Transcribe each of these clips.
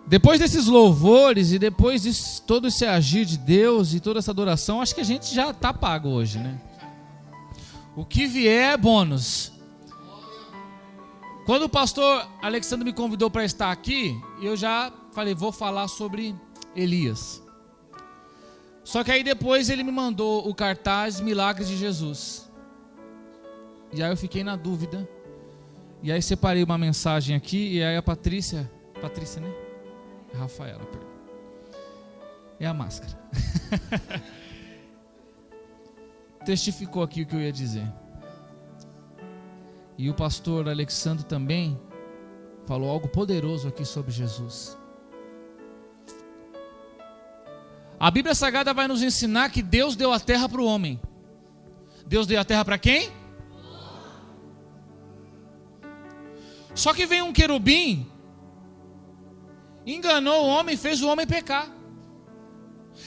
Depois desses louvores e depois de todo esse agir de Deus e toda essa adoração, acho que a gente já está pago hoje, né? O que vier é bônus. Quando o pastor Alexandre me convidou para estar aqui, eu já falei, vou falar sobre Elias. Só que aí depois ele me mandou o cartaz Milagres de Jesus. E aí eu fiquei na dúvida. E aí separei uma mensagem aqui, e aí a Patrícia, né? Rafaela, perdão. É a máscara. Testificou aqui o que eu ia dizer. E o pastor Alexandre também falou algo poderoso aqui sobre Jesus. A Bíblia Sagrada vai nos ensinar que Deus deu a terra para o homem. Deus deu a terra para quem? Só que veio um querubim, enganou o homem, fez o homem pecar.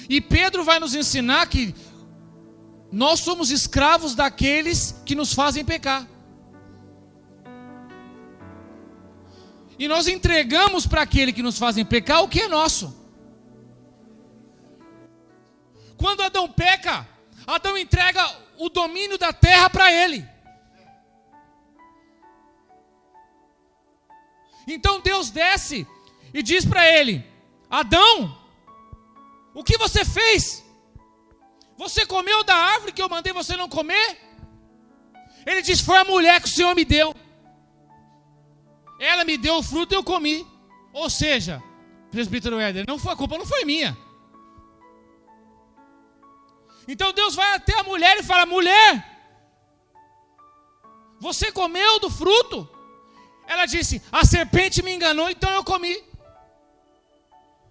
E Pedro vai nos ensinar que nós somos escravos daqueles que nos fazem pecar. E nós entregamos para aquele que nos fazem pecar o que é nosso. Quando Adão peca, Adão entrega o domínio da terra para ele. Então Deus desce e diz para ele: Adão, o que você fez? Você comeu da árvore que eu mandei você não comer? Ele diz: foi a mulher que o Senhor me deu. Ela me deu o fruto e eu comi. Ou seja, presbítero Éder, a culpa não foi minha. Então Deus vai até a mulher e fala: mulher, você comeu do fruto? Ela disse: a serpente me enganou, então eu comi.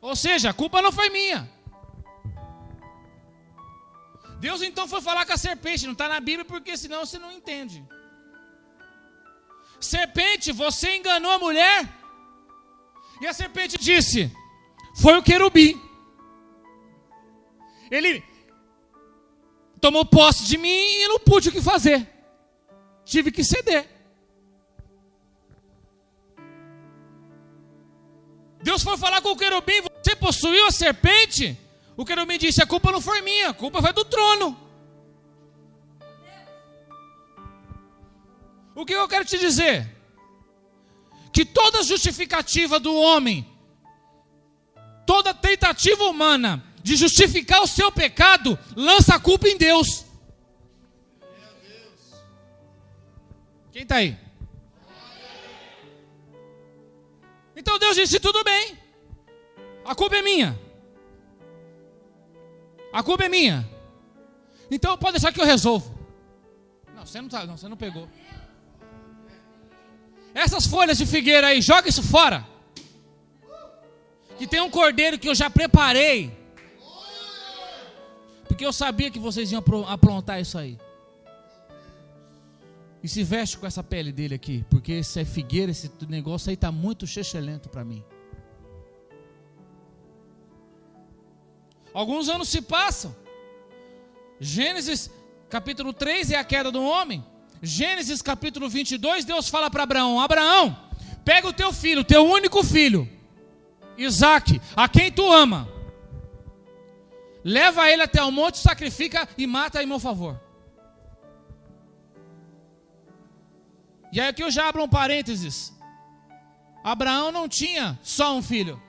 Ou seja, a culpa não foi minha. Deus então foi falar com a serpente. Não está na Bíblia porque senão você não entende. Serpente, você enganou a mulher? E a serpente disse: foi o querubim. Ele tomou posse de mim e não pude o que fazer. Tive que ceder. Deus foi falar com o querubim: você possuiu a serpente? O querubim disse: a culpa não foi minha, a culpa foi do trono. O que eu quero te dizer? Que toda justificativa do homem, toda tentativa humana de justificar o seu pecado, lança a culpa em Deus. Quem está aí? Então Deus disse: tudo bem, a culpa é minha. A culpa é minha. Então pode deixar que eu resolvo. Não, você não pegou. Essas folhas de figueira aí, joga isso fora. Que tem um cordeiro que eu já preparei. Porque eu sabia que vocês iam aprontar isso aí. E se veste com essa pele dele aqui, porque esse é figueira, esse negócio aí está muito chechelento para mim. Alguns anos se passam. Gênesis capítulo 3 é a queda do homem. Gênesis capítulo 22, Deus fala para Abraão: Abraão, pega o teu filho, teu único filho, Isaque, a quem tu ama, leva ele até o monte, sacrifica e mata em meu favor. E aí aqui eu já abro um parênteses. Abraão não tinha só um filho.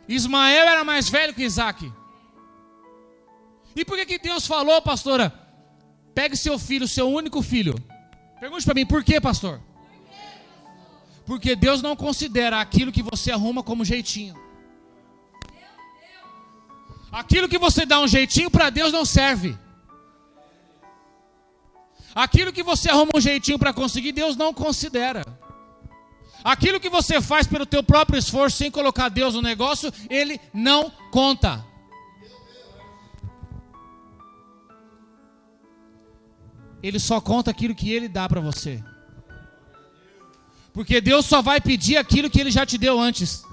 Ismael era mais velho que Isaque. E por que Deus falou, pastora, pegue seu filho, seu único filho? Pergunte para mim, por quê, pastor? Porque Deus não considera aquilo que você arruma como jeitinho. Aquilo que você dá um jeitinho, para Deus não serve. Aquilo que você arruma um jeitinho para conseguir, Deus não considera. Aquilo que você faz pelo teu próprio esforço, sem colocar Deus no negócio, Ele não conta. Ele só conta aquilo que Ele dá para você. Porque Deus só vai pedir aquilo que Ele já te deu antes.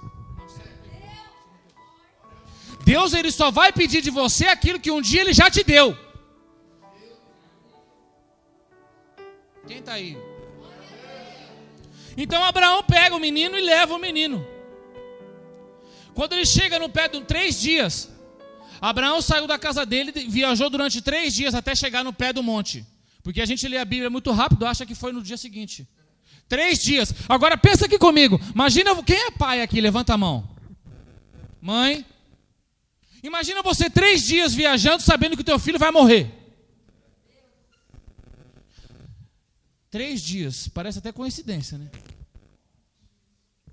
Deus, Ele só vai pedir de você aquilo que um dia Ele já te deu. Quem está aí? Então Abraão pega o menino e leva o menino. Quando ele chega no pé de 3 dias, Abraão saiu da casa dele, viajou durante 3 dias até chegar no pé do monte. Porque a gente lê a Bíblia muito rápido, acha que foi no dia seguinte. 3 dias. Agora pensa aqui comigo. Imagina, quem é pai aqui? Levanta a mão. Mãe. Imagina você 3 dias viajando, sabendo que o teu filho vai morrer. 3 dias. Parece até coincidência, né?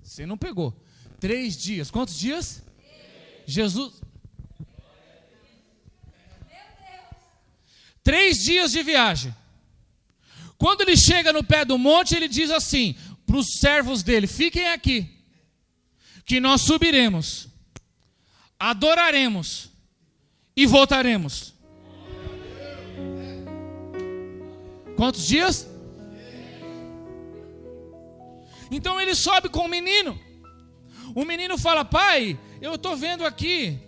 Você não pegou. 3 dias. Quantos dias? Jesus. 3 dias de viagem. Quando ele chega no pé do monte, ele diz assim para os servos dele: fiquem aqui, que nós subiremos, adoraremos e voltaremos. Quantos dias? Então ele sobe com o menino. O menino fala: pai, eu estou vendo aqui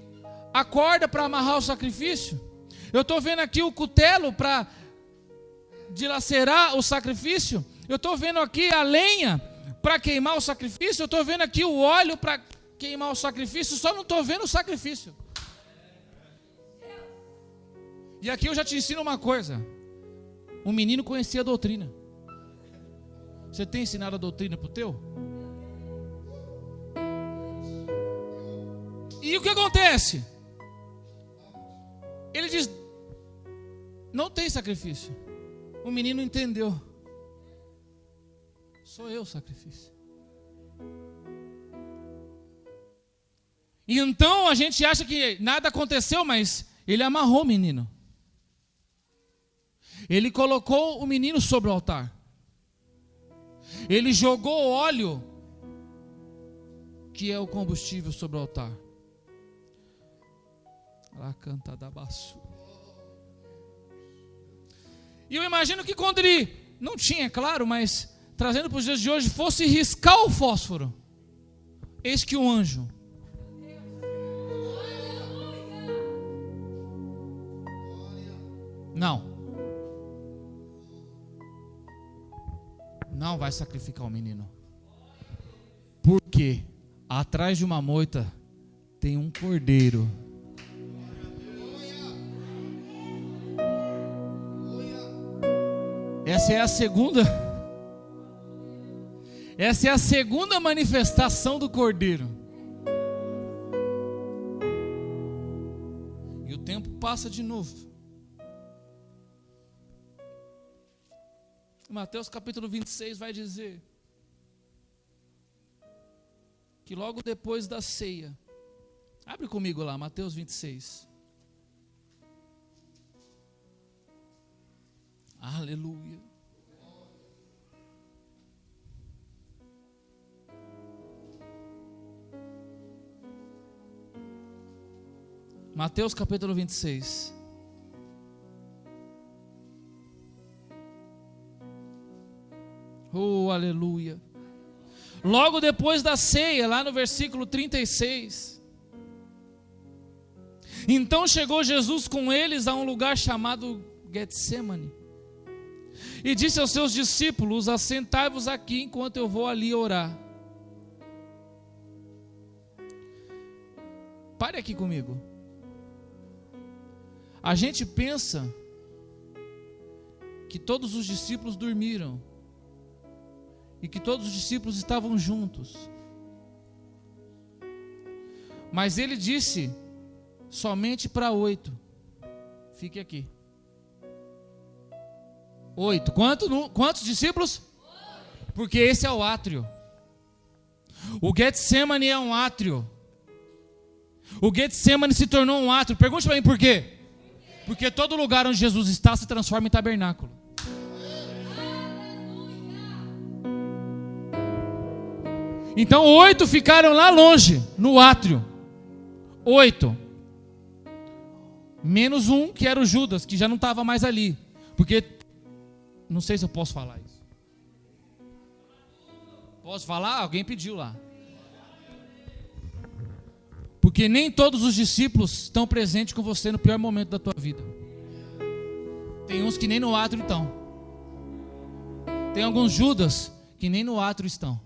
a corda para amarrar o sacrifício. Eu estou vendo aqui o cutelo para dilacerar o sacrifício. Eu estou vendo aqui a lenha para queimar o sacrifício. Eu estou vendo aqui o óleo para queimar o sacrifício. Só não estou vendo o sacrifício. E aqui eu já te ensino uma coisa. O menino conhecia a doutrina. Você tem ensinado a doutrina para o teu? E o que acontece? Ele diz: não tem sacrifício. O menino entendeu. Sou eu o sacrifício. E então a gente acha que nada aconteceu, mas ele amarrou o menino. Ele colocou o menino sobre o altar. Ele jogou óleo, que é o combustível, sobre o altar. Lá canta da baço. E eu imagino que quando ele, não tinha, claro, mas trazendo para os dias de hoje, fosse riscar o fósforo, eis que um anjo não vai sacrificar o menino, porque atrás de uma moita tem um cordeiro. Essa é a segunda manifestação do cordeiro. E o tempo passa de novo. Mateus capítulo 26 vai dizer que logo depois da ceia, abre comigo lá, Mateus 26. Aleluia. Mateus capítulo 26. Oh, aleluia. Logo depois da ceia, lá no versículo 36. Então chegou Jesus com eles a um lugar chamado Getsemane. E disse aos seus discípulos: assentai-vos aqui enquanto eu vou ali orar. Pare aqui comigo. A gente pensa que todos os discípulos dormiram e que todos os discípulos estavam juntos. Mas ele disse somente para 8. Fique aqui. 8. Quantos discípulos? 8. Porque esse é o átrio. O Getsemane é um átrio. O Getsemane se tornou um átrio. Pergunte para mim por quê? Porque todo lugar onde Jesus está se transforma em tabernáculo. Então 8 ficaram lá longe, no átrio. 8. Menos um, que era o Judas, que já não estava mais ali. Porque, não sei se eu posso falar isso. Posso falar? Alguém pediu lá. Porque nem todos os discípulos estão presentes com você no pior momento da tua vida. Tem uns que nem no átrio estão. Tem alguns Judas que nem no átrio estão.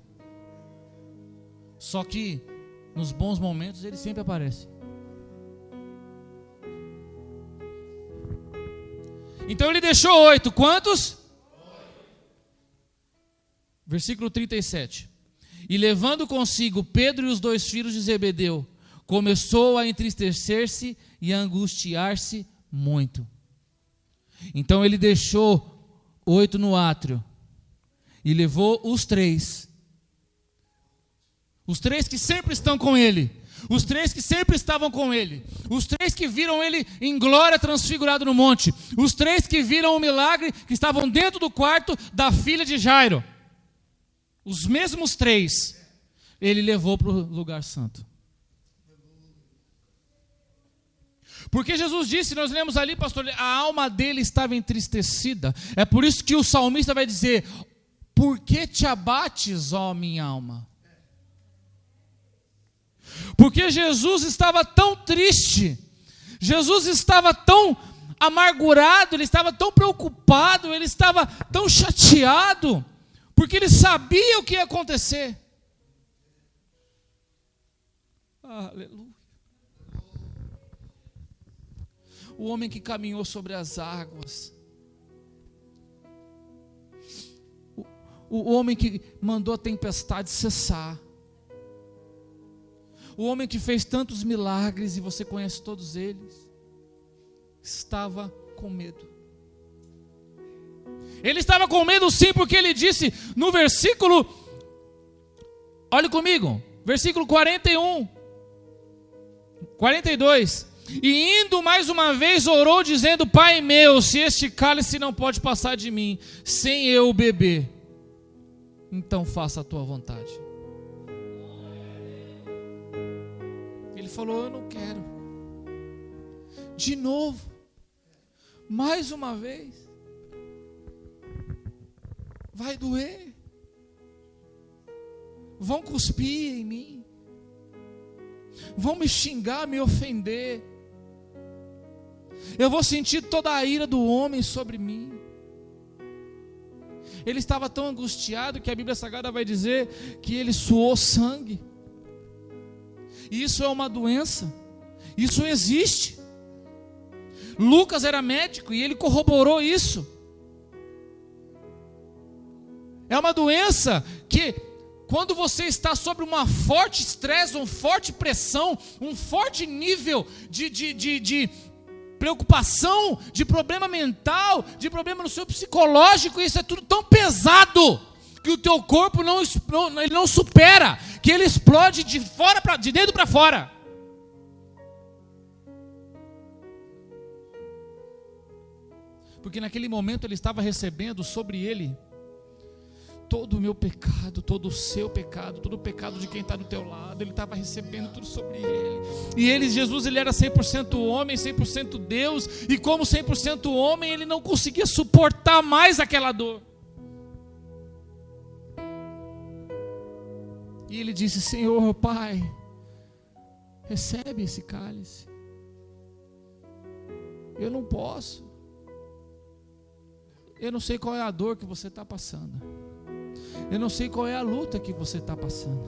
Só que nos bons momentos ele sempre aparece. Então ele deixou 8, quantos? Versículo 37. E levando consigo Pedro e os 2 filhos de Zebedeu, começou a entristecer-se e a angustiar-se muito. Então ele deixou 8 no átrio e levou os 3 que sempre estão com ele, os 3 que sempre estavam com ele, os 3 que viram ele em glória transfigurado no monte, os 3 que viram o milagre, que estavam dentro do quarto da filha de Jairo, os mesmos 3 ele levou para o lugar santo. Porque Jesus disse, nós lemos ali, pastor, a alma dele estava entristecida. É por isso que o salmista vai dizer: por que te abates, ó minha alma? Porque Jesus estava tão triste, Jesus estava tão amargurado, ele estava tão preocupado, ele estava tão chateado, porque ele sabia o que ia acontecer. Aleluia. O homem que caminhou sobre as águas, o homem que mandou a tempestade cessar, o homem que fez tantos milagres, e você conhece todos eles, estava com medo. Ele estava com medo sim, porque ele disse no versículo, olhe comigo, versículo 41, 42, e indo mais uma vez orou dizendo: Pai meu, se este cálice não pode passar de mim, sem eu beber, então faça a tua vontade. Ele falou: eu não quero. De novo, mais uma vez, vai doer, vão cuspir em mim, vão me xingar, me ofender, eu vou sentir toda a ira do homem sobre mim. Ele estava tão angustiado que a Bíblia Sagrada vai dizer que ele suou sangue. E isso é uma doença, isso existe. Lucas era médico e ele corroborou isso. É uma doença que, quando você está sob uma forte estresse, uma forte pressão, um forte nível de preocupação, de problema mental, de problema no seu psicológico, isso é tudo tão pesado que o teu corpo ele não supera, que ele explode de dentro para fora. Porque naquele momento ele estava recebendo sobre ele todo o meu pecado, todo o seu pecado, todo o pecado de quem está do teu lado. Ele estava recebendo tudo sobre ele. E ele, Jesus, ele era 100% homem, 100% Deus. E como 100% homem, ele não conseguia suportar mais aquela dor. E ele disse: Senhor, Pai, recebe esse cálice. Eu não posso. Eu não sei qual é a dor que você está passando. Eu não sei qual é a luta que você está passando.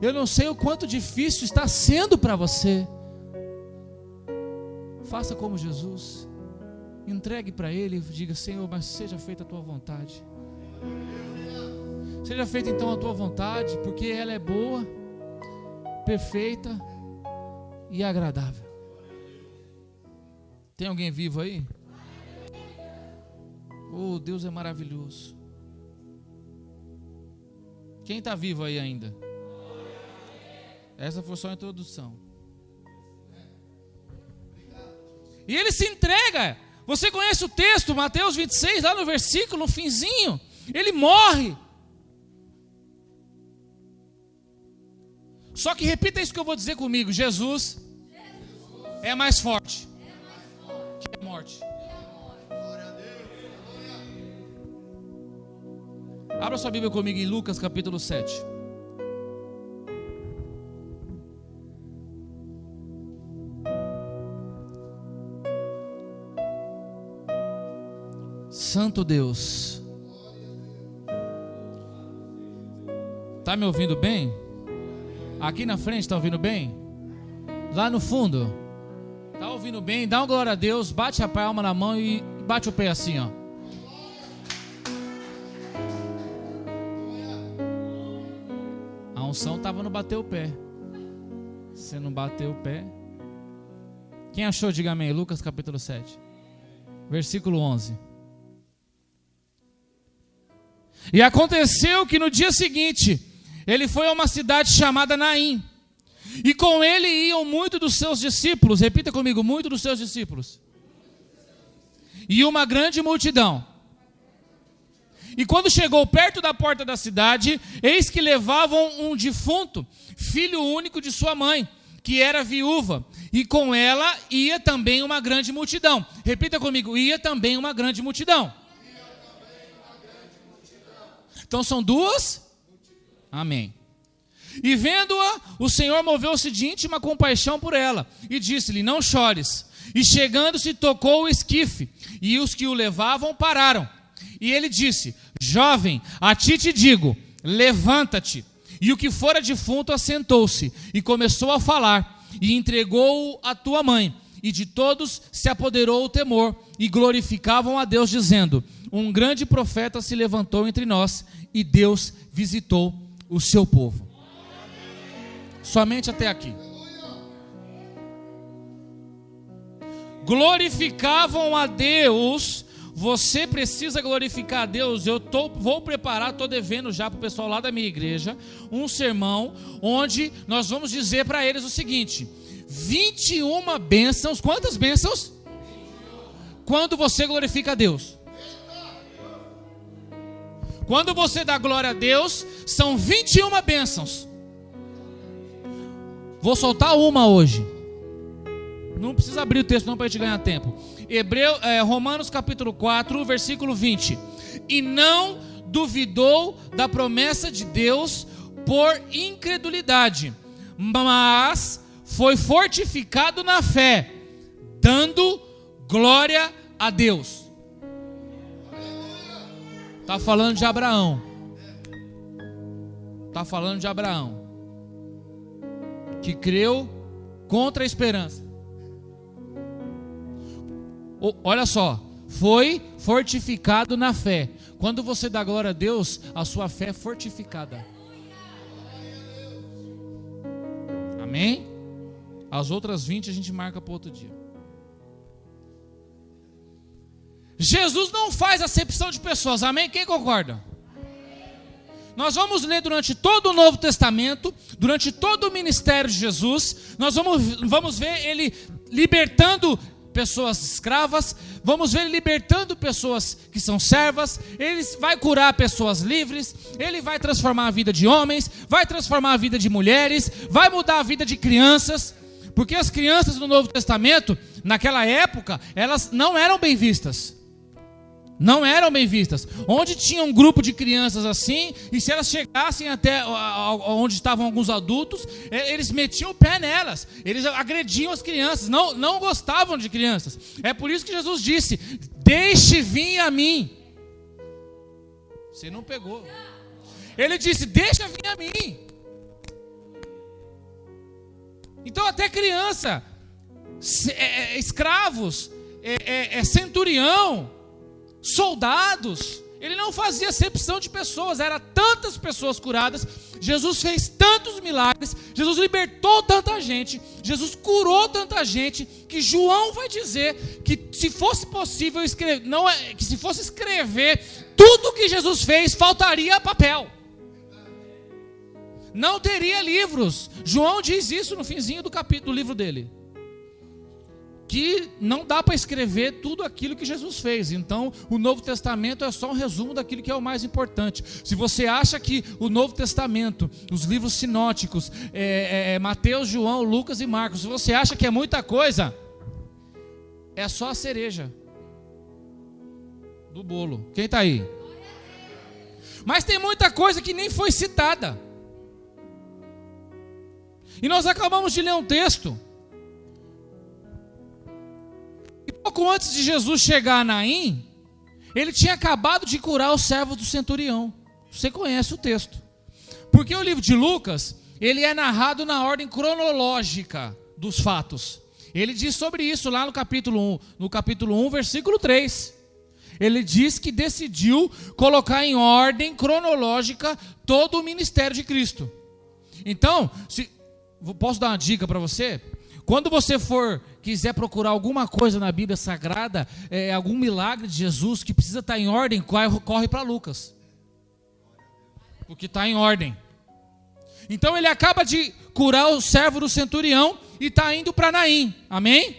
Eu não sei o quanto difícil está sendo para você. Faça como Jesus. Entregue para Ele e diga: Senhor, mas seja feita a Tua vontade. Seja feita então a Tua vontade, porque ela é boa, perfeita e agradável. Tem alguém vivo aí? Oh, Deus é maravilhoso. Quem está vivo aí ainda? Essa foi só a introdução. E ele se entrega. Você conhece o texto, Mateus 26, lá no versículo, no finzinho. Ele morre. Só que repita isso que eu vou dizer comigo: Jesus é mais forte que a morte. Abra sua Bíblia comigo em Lucas capítulo 7. Santo Deus. Está me ouvindo bem? Aqui na frente, está ouvindo bem? Lá no fundo, está ouvindo bem? Dá uma glória a Deus, bate a palma na mão e bate o pé assim, ó. A unção estava no bater o pé. Se não bateu o pé. Quem achou, diga amém. Lucas capítulo 7, versículo 11. E aconteceu que no dia seguinte, ele foi a uma cidade chamada Naim. E com ele iam muitos dos seus discípulos. Repita comigo, muitos dos seus discípulos. E uma grande multidão. E quando chegou perto da porta da cidade, eis que levavam um defunto, filho único de sua mãe, que era viúva. E com ela ia também uma grande multidão. Repita comigo, ia também uma grande multidão. Então são duas? Amém. E vendo-a, o Senhor moveu-se de íntima compaixão por ela, e disse-lhe, não chores. E chegando-se, tocou o esquife, e os que o levavam pararam. E ele disse, jovem, a ti te digo, levanta-te. E o que fora defunto assentou-se, e começou a falar, e entregou-o à tua mãe. E de todos se apoderou o temor, e glorificavam a Deus, dizendo, um grande profeta se levantou entre nós, e Deus visitou o seu povo. Somente até aqui. Glorificavam a Deus. Você precisa glorificar a Deus. Vou preparar, estou devendo já para o pessoal lá da minha igreja um sermão onde nós vamos dizer para eles o seguinte: 21 bênçãos. Quantas bênçãos? Quando você glorifica a Deus. Quando você dá glória a Deus, são 21 bênçãos. Vou soltar uma hoje. Não precisa abrir o texto não para a gente ganhar tempo. Romanos capítulo 4, versículo 20. E não duvidou da promessa de Deus por incredulidade, mas foi fortificado na fé, dando glória a Deus. Está falando de Abraão. Está falando de Abraão, que creu contra a esperança. Olha só, foi fortificado na fé. Quando você dá glória a Deus, a sua fé é fortificada. Amém? As outras 20 a gente marca para outro dia. Jesus não faz acepção de pessoas, amém? Quem concorda? Nós vamos ler durante todo o Novo Testamento, durante todo o ministério de Jesus, nós vamos ver ele libertando pessoas escravas, vamos ver ele libertando pessoas que são servas, ele vai curar pessoas livres, ele vai transformar a vida de homens, vai transformar a vida de mulheres, vai mudar a vida de crianças, porque as crianças do Novo Testamento, naquela época, elas não eram bem vistas. Não eram bem vistas. Onde tinha um grupo de crianças assim, e se elas chegassem até onde estavam alguns adultos, eles metiam o pé nelas, eles agrediam as crianças, não gostavam de crianças. É por isso que Jesus disse, deixe vir a mim. Você não pegou. Ele disse, deixa vir a mim. Então até criança, escravos, centurião, soldados, ele não fazia acepção de pessoas, eram tantas pessoas curadas, Jesus fez tantos milagres, Jesus libertou tanta gente, Jesus curou tanta gente, que João vai dizer que se fosse possível escrever, que se fosse escrever tudo que Jesus fez, faltaria papel, não teria livros. João diz isso no finzinho do livro dele, que não dá para escrever tudo aquilo que Jesus fez. Então o Novo Testamento é só um resumo daquilo que é o mais importante. Se você acha que o Novo Testamento, os livros sinóticos, Mateus, João, Lucas e Marcos, se você acha que é muita coisa, é só a cereja do bolo. Quem está aí? Mas tem muita coisa que nem foi citada. E nós acabamos de ler um texto. Pouco antes de Jesus chegar a Naim, ele tinha acabado de curar os servos do centurião. Você conhece o texto. Porque o livro de Lucas, ele é narrado na ordem cronológica dos fatos. Ele diz sobre isso lá no capítulo 1, versículo 3. Ele diz que decidiu colocar em ordem cronológica todo o ministério de Cristo. Então, posso dar uma dica para você? Quando você quiser procurar alguma coisa na Bíblia Sagrada, algum milagre de Jesus que precisa estar em ordem, corre para Lucas. Porque está em ordem. Então ele acaba de curar o servo do centurião e está indo para Naim. Amém?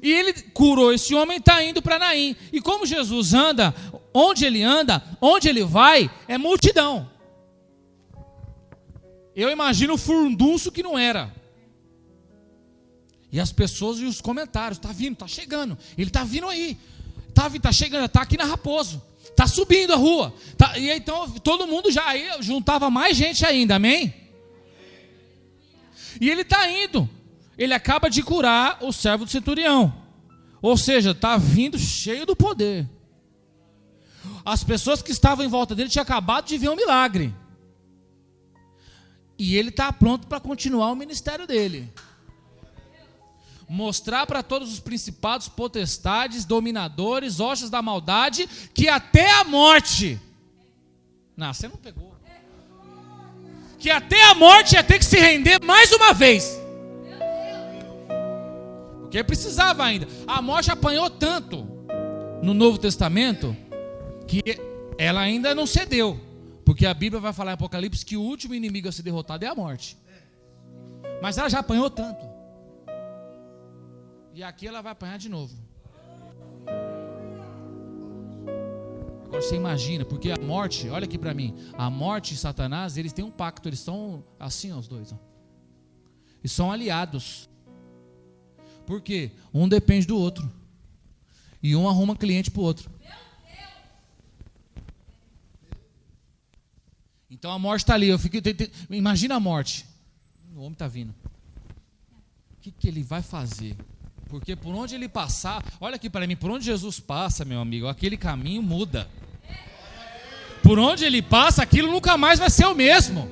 E ele curou esse homem e está indo para Naim. E como Jesus anda, onde ele vai, é multidão. Eu imagino o furdunço que não era. E as pessoas e os comentários, está vindo, está chegando, ele está vindo aí, está chegando, está aqui na Raposo, está subindo a rua, e então todo mundo já aí, juntava mais gente ainda, amém? E ele está indo, ele acaba de curar o servo do centurião, ou seja, está vindo cheio do poder. As pessoas que estavam em volta dele tinham acabado de ver um milagre, e ele está pronto para continuar o ministério dele. Mostrar para todos os principados, potestades, dominadores, hostes da maldade, que até a morte, não, você não pegou, que até a morte ia ter que se render mais uma vez, porque precisava ainda. A morte apanhou tanto no Novo Testamento, que ela ainda não cedeu, porque a Bíblia vai falar em Apocalipse que o último inimigo a ser derrotado é a morte, mas ela já apanhou tanto. E aqui ela vai apanhar de novo. Agora você imagina, porque a morte, olha aqui para mim, a morte e Satanás, eles têm um pacto, eles são assim, ó, os dois, ó. Eles são aliados. Por quê? Um depende do outro. E um arruma cliente para o outro. Então a morte está ali, imagina a morte. O homem está vindo. O que ele vai fazer? Porque por onde ele passar, olha aqui para mim, por onde Jesus passa, meu amigo, aquele caminho muda. Por onde ele passa, aquilo nunca mais vai ser o mesmo.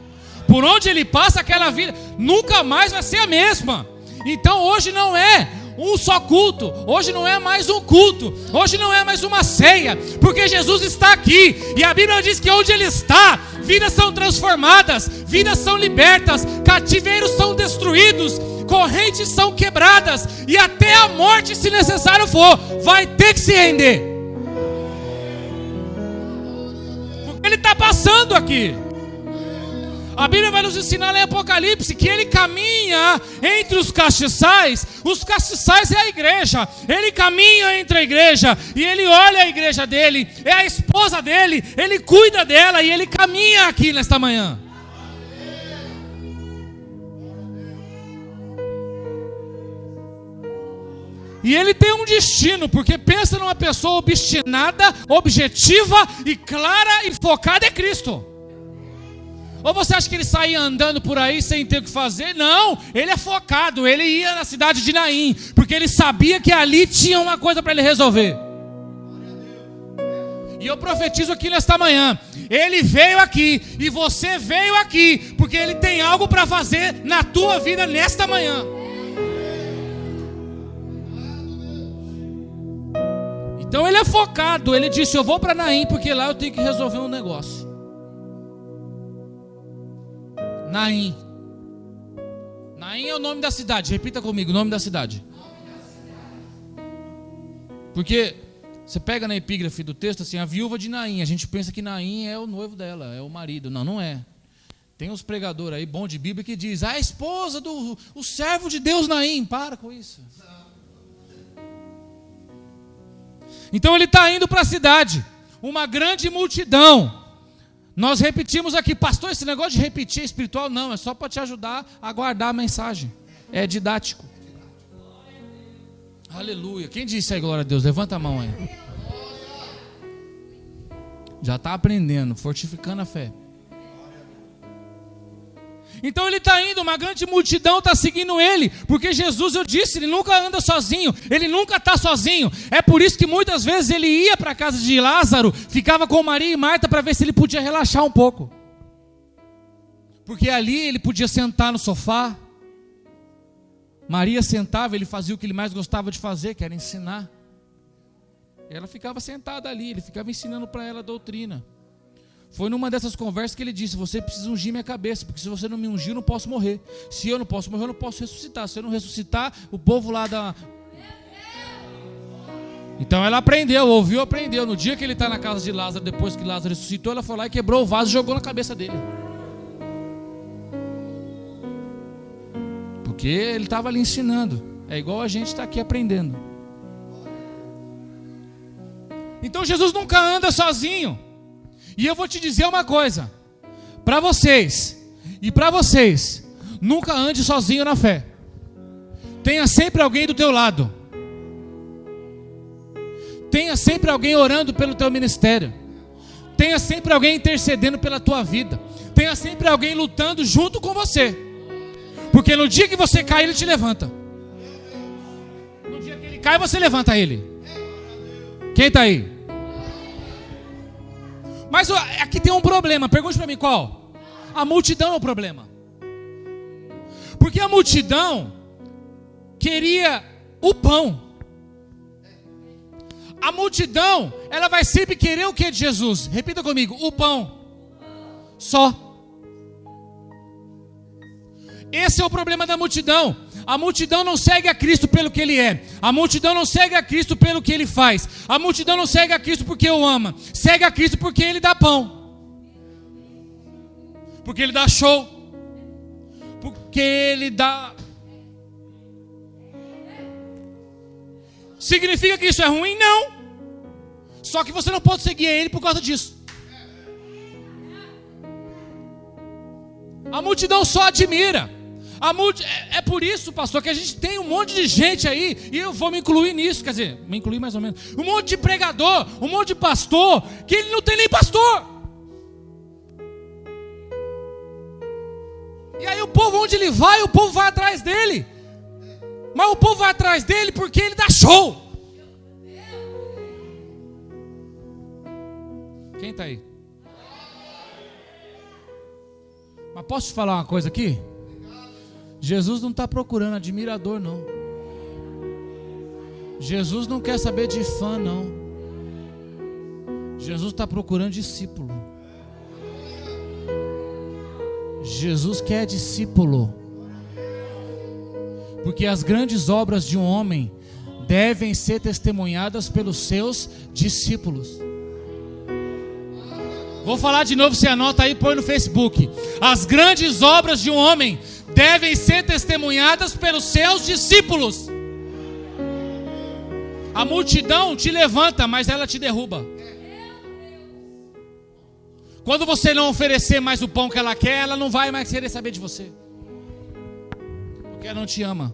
Por onde ele passa, aquela vida nunca mais vai ser a mesma. Então hoje não é um só culto, hoje não é mais um culto, hoje não é mais uma ceia, porque Jesus está aqui, e a Bíblia diz que onde ele está, vidas são transformadas, vidas são libertas, cativeiros são destruídos, correntes são quebradas, e até a morte, se necessário for, vai ter que se render, porque ele está passando aqui. A Bíblia vai nos ensinar lá em Apocalipse que ele caminha entre os castiçais é a igreja, ele caminha entre a igreja, e ele olha a igreja dele, é a esposa dele, ele cuida dela, e ele caminha aqui nesta manhã. E ele tem um destino, porque pensa numa pessoa obstinada, objetiva e clara e focada é Cristo. Ou você acha que ele saía andando por aí sem ter o que fazer? Não, ele é focado, ele ia na cidade de Naim, porque ele sabia que ali tinha uma coisa para ele resolver. E eu profetizo aqui nesta manhã, ele veio aqui e você veio aqui, porque ele tem algo para fazer na tua vida nesta manhã. Então ele é focado, ele disse, eu vou para Naim, porque lá eu tenho que resolver um negócio. Naim. Naim é o nome da cidade. Repita comigo, o nome da cidade. Porque você pega na epígrafe do texto assim, a viúva de Naim. A gente pensa que Naim é o noivo dela, é o marido. Não, não é. Tem uns pregadores aí, bom de Bíblia, que diz, a esposa o servo de Deus Naim. Para com isso. Então ele está indo para a cidade. Uma grande multidão. Nós repetimos aqui, pastor, esse negócio de repetir é espiritual? Não, é só para te ajudar a guardar a mensagem. É didático. Aleluia. Quem disse aí, glória a Deus? Levanta a mão aí. Já está aprendendo, fortificando a fé. Então ele está indo, uma grande multidão está seguindo ele, porque Jesus, eu disse, ele nunca anda sozinho, ele nunca está sozinho. É por isso que muitas vezes ele ia para a casa de Lázaro, ficava com Maria e Marta para ver se ele podia relaxar um pouco. Porque ali ele podia sentar no sofá. Maria sentava, ele fazia o que ele mais gostava de fazer, que era ensinar. Ela ficava sentada ali, ele ficava ensinando para ela a doutrina. Foi numa dessas conversas que ele disse: você precisa ungir minha cabeça, porque se você não me ungir, eu não posso morrer. Se eu não posso morrer, eu não posso ressuscitar. Se eu não ressuscitar, o povo lá da... Então ela aprendeu, ouviu, aprendeu. No dia que ele está na casa de Lázaro, depois que Lázaro ressuscitou, ela foi lá e quebrou o vaso e jogou na cabeça dele. Porque ele estava ali ensinando. É igual a gente está aqui aprendendo. Então Jesus nunca anda sozinho. E eu vou te dizer uma coisa, para vocês e para vocês: nunca ande sozinho na fé. Tenha sempre alguém do teu lado. Tenha sempre alguém orando pelo teu ministério. Tenha sempre alguém intercedendo pela tua vida. Tenha sempre alguém lutando junto com você. Porque no dia que você cai, ele te levanta. No dia que ele cai, você levanta ele. Quem está aí? Mas aqui tem um problema. Pergunte para mim qual? A multidão é o problema. Porque a multidão queria o pão. A multidão, ela vai sempre querer o que de Jesus? Repita comigo: o pão. Só. Esse é o problema da multidão. A multidão não segue a Cristo pelo que Ele é. A multidão não segue a Cristo pelo que Ele faz. A multidão não segue a Cristo porque o ama. Segue a Cristo porque Ele dá pão. Porque Ele dá show. Porque Ele dá... Significa que isso é ruim? Não. Só que você não pode seguir Ele por causa disso. A multidão só admira. É por isso, pastor, que a gente tem um monte de gente aí, e eu vou me incluir nisso, quer dizer, me incluir mais ou menos, um monte de pregador, um monte de pastor, que ele não tem nem pastor. E aí o povo, onde ele vai, o povo vai atrás dele. Mas o povo vai atrás dele porque ele dá show. Quem está aí? Mas posso te falar uma coisa aqui? Jesus não está procurando admirador, não. Jesus não quer saber de fã, não. Jesus está procurando discípulo. Jesus quer discípulo. Porque as grandes obras de um homem devem ser testemunhadas pelos seus discípulos. Vou falar de novo, você anota aí, põe no Facebook. As grandes obras de um homem devem ser testemunhadas pelos seus discípulos. A multidão te levanta, mas ela te derruba. Quando você não oferecer mais o pão que ela quer, ela não vai mais querer saber de você. Porque ela não te ama.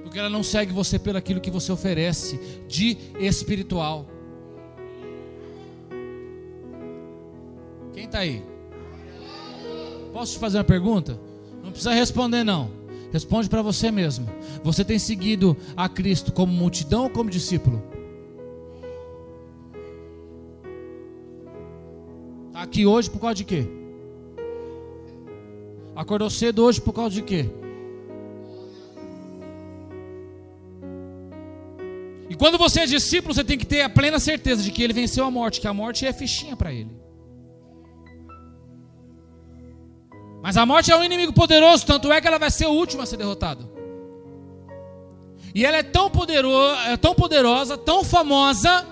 Porque ela não segue você pelo aquilo que você oferece de espiritual. Quem está aí? Posso te fazer uma pergunta? Não precisa responder não. Responde para você mesmo. Você tem seguido a Cristo como multidão ou como discípulo? Está aqui hoje por causa de quê? Acordou cedo hoje por causa de quê? E quando você é discípulo, você tem que ter a plena certeza de que ele venceu a morte, que a morte é fichinha para ele. Mas a morte é um inimigo poderoso, tanto é que ela vai ser o último a ser derrotado. E ela é tão poderosa, tão famosa,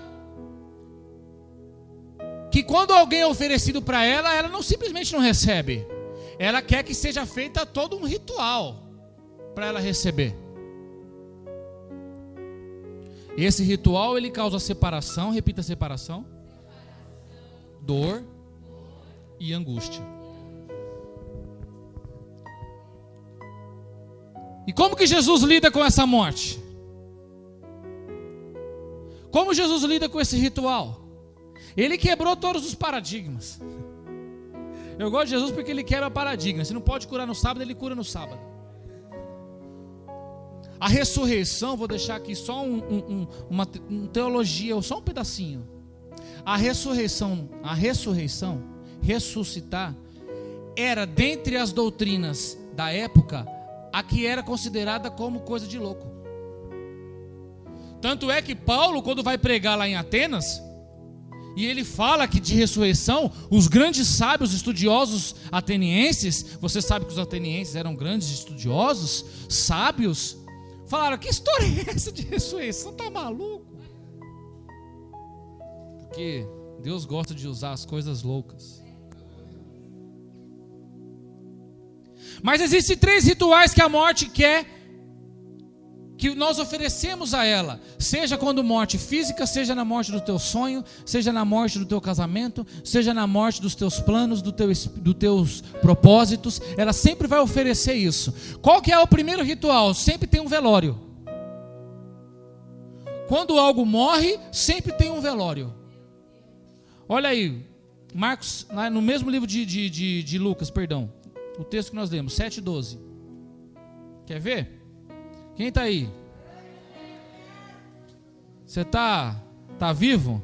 que quando alguém é oferecido para ela, ela não simplesmente não recebe. Ela quer que seja feita todo um ritual para ela receber. Esse ritual, ele causa separação, repita separação, dor e angústia. E como que Jesus lida com essa morte? Como Jesus lida com esse ritual? Ele quebrou todos os paradigmas. Eu gosto de Jesus porque ele quebra paradigmas. Você não pode curar no sábado, ele cura no sábado. A ressurreição, vou deixar aqui só uma teologia, só um pedacinho. A ressurreição, ressuscitar, era, dentre as doutrinas da época, a que era considerada como coisa de louco. Tanto é que Paulo, quando vai pregar lá em Atenas, e ele fala que de ressurreição, os grandes sábios estudiosos atenienses, você sabe que os atenienses eram grandes estudiosos, sábios, falaram: que história é essa de ressurreição? Tá maluco? Porque Deus gosta de usar as coisas loucas. Mas existem 3 rituais que a morte quer que nós oferecemos a ela, seja quando morte física, seja na morte do teu sonho, seja na morte do teu casamento, seja na morte dos teus planos, dos teus propósitos, ela sempre vai oferecer isso. Qual que é o primeiro ritual? Sempre tem um velório. Quando algo morre, sempre tem um velório. Olha aí, Marcos, no mesmo livro de Lucas, perdão, o texto que nós lemos, 7:12. Quer ver? Quem está aí? Você está vivo?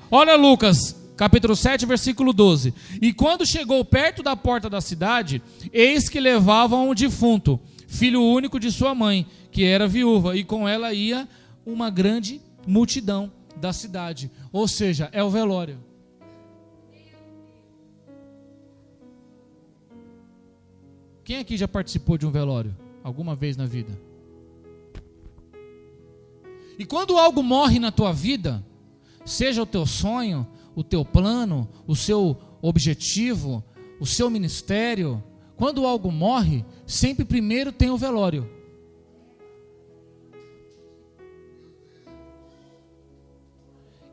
Olha Lucas, capítulo 7, versículo 12. E quando chegou perto da porta da cidade, eis que levavam um defunto, filho único de sua mãe, que era viúva, e com ela ia uma grande multidão da cidade. Ou seja, é o velório. Quem aqui já participou de um velório alguma vez na vida? E quando algo morre na tua vida, seja o teu sonho, o teu plano, o seu objetivo, o seu ministério, quando algo morre, sempre primeiro tem o velório.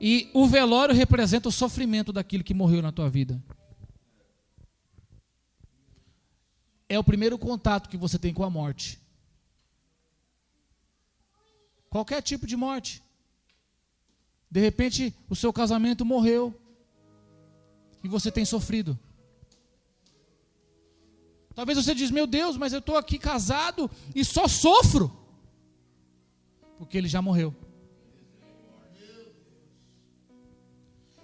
E o velório representa o sofrimento daquilo que morreu na tua vida. É o primeiro contato que você tem com a morte. Qualquer tipo de morte. De repente, o seu casamento morreu e você tem sofrido. Talvez você diz: meu Deus, mas eu estou aqui casado e só sofro. Porque ele já morreu.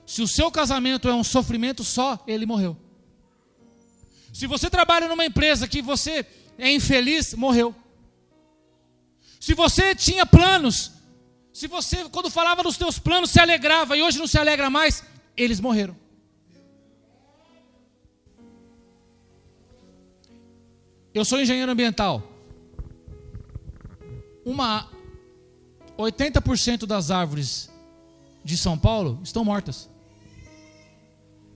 Se o seu casamento é um sofrimento só, ele morreu. Se você trabalha numa empresa que você é infeliz, morreu. Se você tinha planos, se você, quando falava dos teus planos, se alegrava e hoje não se alegra mais, eles morreram. Eu sou engenheiro ambiental. 80% das árvores de São Paulo estão mortas.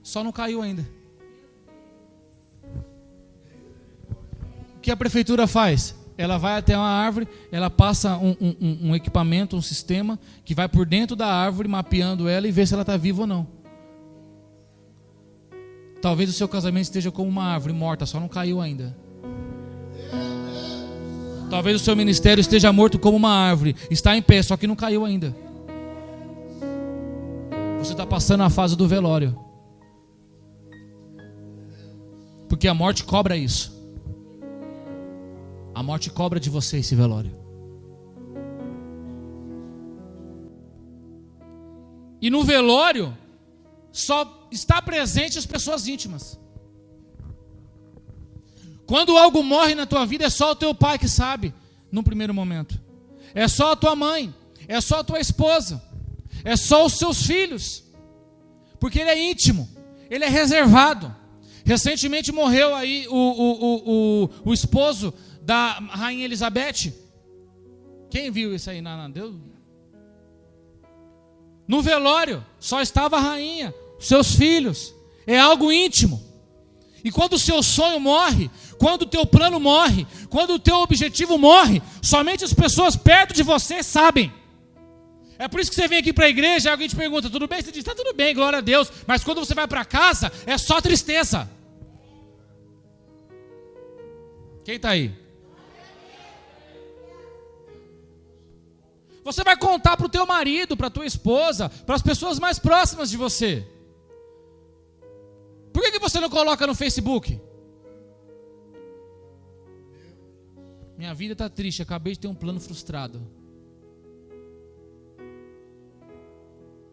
Só não caiu ainda. O que a prefeitura faz? Ela vai até uma árvore, ela passa um equipamento, um sistema, que vai por dentro da árvore, mapeando ela e vê se ela está viva ou não. Talvez o seu casamento esteja como uma árvore morta, só não caiu ainda. Talvez o seu ministério esteja morto como uma árvore, está em pé, só que não caiu ainda. Você está passando a fase do velório. Porque a morte cobra isso. A morte cobra de você esse velório. E no velório só está presente as pessoas íntimas. Quando algo morre na tua vida, é só o teu pai que sabe, num primeiro momento. É só a tua mãe, é só a tua esposa, é só os seus filhos. Porque ele é íntimo, ele é reservado. Recentemente morreu aí o esposo da rainha Elizabeth. Quem viu isso aí? Deus? No velório só estava a rainha, seus filhos. É algo íntimo. E quando o seu sonho morre, quando o teu plano morre, quando o teu objetivo morre, somente as pessoas perto de você sabem. É por isso que você vem aqui para a igreja e alguém te pergunta: tudo bem? Você diz: está tudo bem, glória a Deus. Mas quando você vai para casa, é só tristeza. Quem está aí? Você vai contar para o teu marido, para a tua esposa, para as pessoas mais próximas de você. Por que você não coloca no Facebook? Minha vida está triste, acabei de ter um plano frustrado.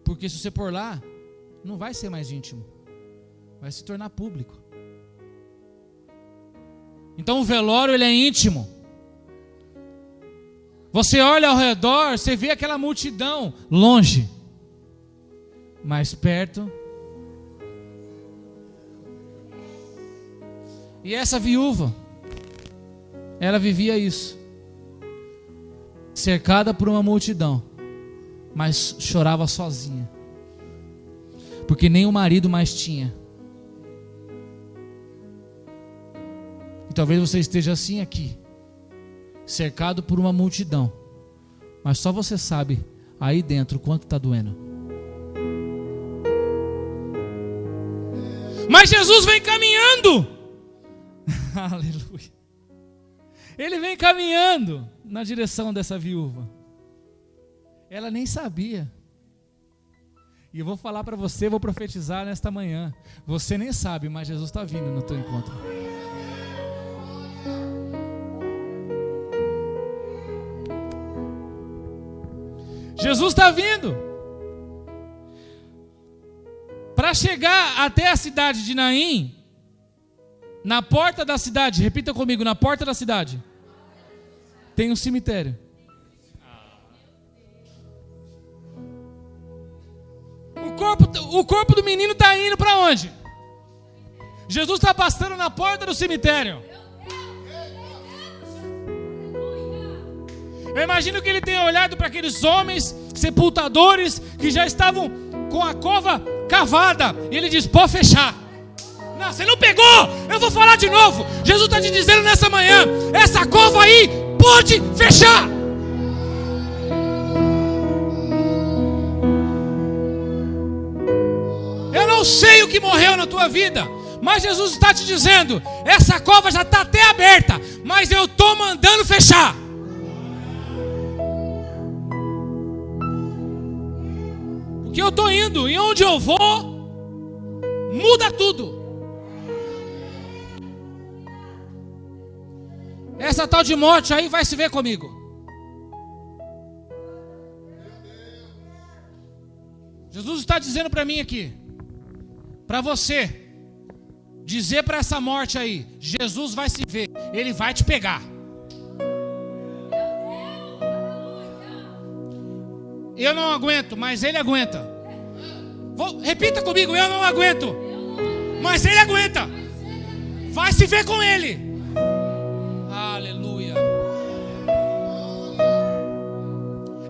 Porque se você pôr lá, não vai ser mais íntimo, vai se tornar público. Então o velório ele é íntimo. Você olha ao redor, você vê aquela multidão longe, mais perto. E essa viúva, ela vivia isso, cercada por uma multidão, mas chorava sozinha, porque nem o marido mais tinha. E talvez você esteja assim aqui, cercado por uma multidão, mas só você sabe aí dentro quanto está doendo. Mas Jesus vem caminhando. Aleluia. Ele vem caminhando na direção dessa viúva. Ela nem sabia. E eu vou falar para você, vou profetizar nesta manhã. Você nem sabe, mas Jesus está vindo no teu encontro. Jesus está vindo. Para chegar até a cidade de Naim, na porta da cidade, repita comigo, na porta da cidade, tem um cemitério. O corpo do menino está indo para onde? Jesus está passando na porta do cemitério. Eu imagino que ele tenha olhado para aqueles homens sepultadores que já estavam com a cova cavada. E ele diz: pode fechar. Não, você não pegou. Eu vou falar de novo. Jesus está te dizendo nessa manhã: essa cova aí pode fechar. Eu não sei o que morreu na tua vida, mas Jesus está te dizendo: essa cova já está até aberta, mas eu estou mandando fechar. Porque eu estou indo, e onde eu vou, muda tudo. Essa tal de morte aí vai se ver comigo. Jesus está dizendo para mim aqui, para você, dizer para essa morte aí: Jesus vai se ver, Ele vai te pegar. Eu não aguento, mas Ele aguenta. Repita comigo: eu não aguento, mas Ele aguenta. Vai se ver com Ele. Aleluia.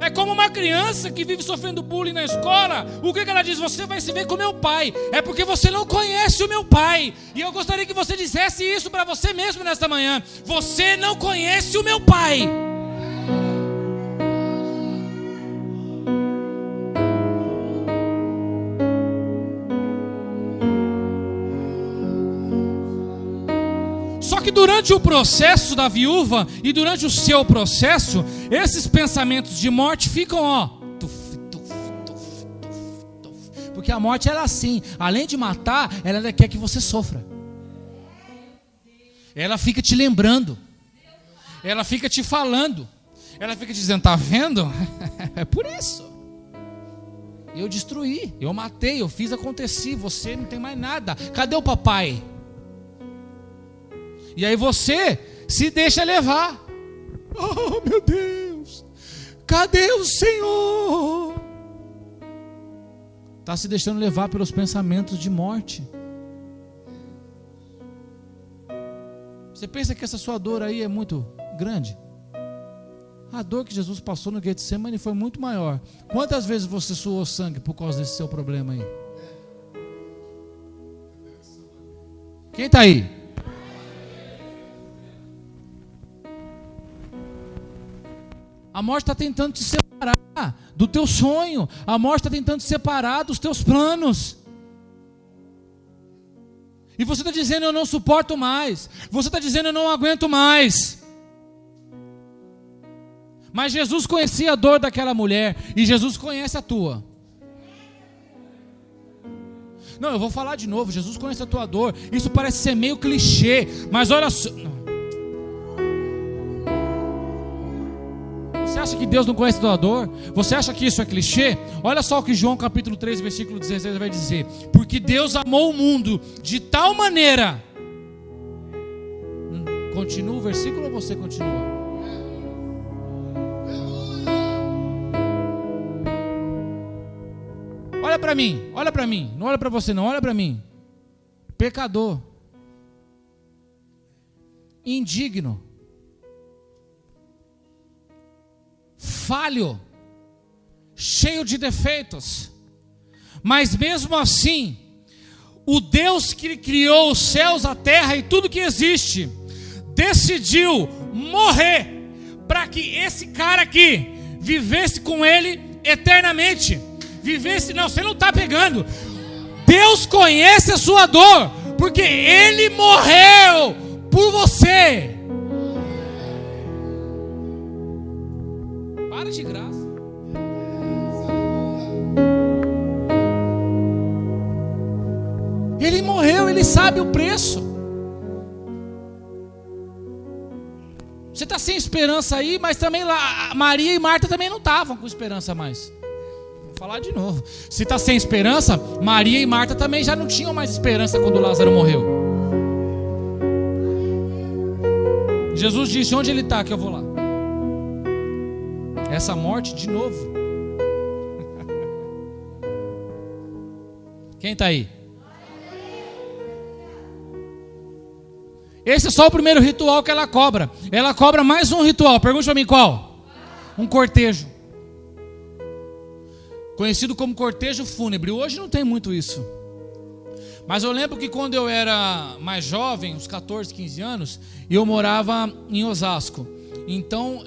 É como uma criança que vive sofrendo bullying na escola. O que ela diz? Você vai se ver com meu pai. É porque você não conhece o meu pai. E eu gostaria que você dissesse isso para você mesmo nesta manhã: você não conhece o meu pai. Só que durante o processo da viúva e durante o seu processo, esses pensamentos de morte ficam, porque a morte ela é assim, além de matar, ela ainda quer que você sofra. Ela fica te lembrando, ela fica te falando, ela fica dizendo: tá vendo? É por isso. Eu destruí, eu matei, eu fiz acontecer, você não tem mais nada. Cadê o papai? E aí você se deixa levar. Oh, meu Deus, cadê o Senhor? Está se deixando levar pelos pensamentos de morte. Você pensa que essa sua dor aí é muito grande? A dor que Jesus passou no Getsemane foi muito maior. Quantas vezes você suou sangue por causa desse seu problema aí? Quem está aí? A morte está tentando te separar do teu sonho. A morte está tentando te separar dos teus planos. E você está dizendo: eu não suporto mais. Você está dizendo: eu não aguento mais. Mas Jesus conhecia a dor daquela mulher. E Jesus conhece a tua. Não, eu vou falar de novo. Jesus conhece a tua dor. Isso parece ser meio clichê, mas olha só. Você acha que Deus não conhece a tua dor? Você acha que isso é clichê? Olha só o que João capítulo 3, versículo 16 vai dizer: porque Deus amou o mundo de tal maneira. Continua o versículo ou você continua? Olha para mim, não olha para você não, olha para mim. Pecador, indigno, falho, cheio de defeitos, mas mesmo assim, o Deus que criou os céus, a terra e tudo que existe, decidiu morrer para que esse cara aqui vivesse com ele eternamente. Vivesse, não, você não está pegando. Deus conhece a sua dor, porque Ele morreu por você. Para de graça. Ele morreu, Ele sabe o preço. Você está sem esperança aí, mas também lá, Maria e Marta também não estavam com esperança mais. Vou falar de novo. Se está sem esperança, Maria e Marta também já não tinham mais esperança quando Lázaro morreu. Jesus disse: onde ele está que eu vou lá. Essa morte de novo. Quem está aí? Esse é só o primeiro ritual que ela cobra. Ela cobra mais um ritual. Pergunte para mim qual? Um cortejo. Conhecido como cortejo fúnebre. Hoje não tem muito isso. Mas eu lembro que quando eu era mais jovem, uns 14, 15 anos, eu morava em Osasco. Então,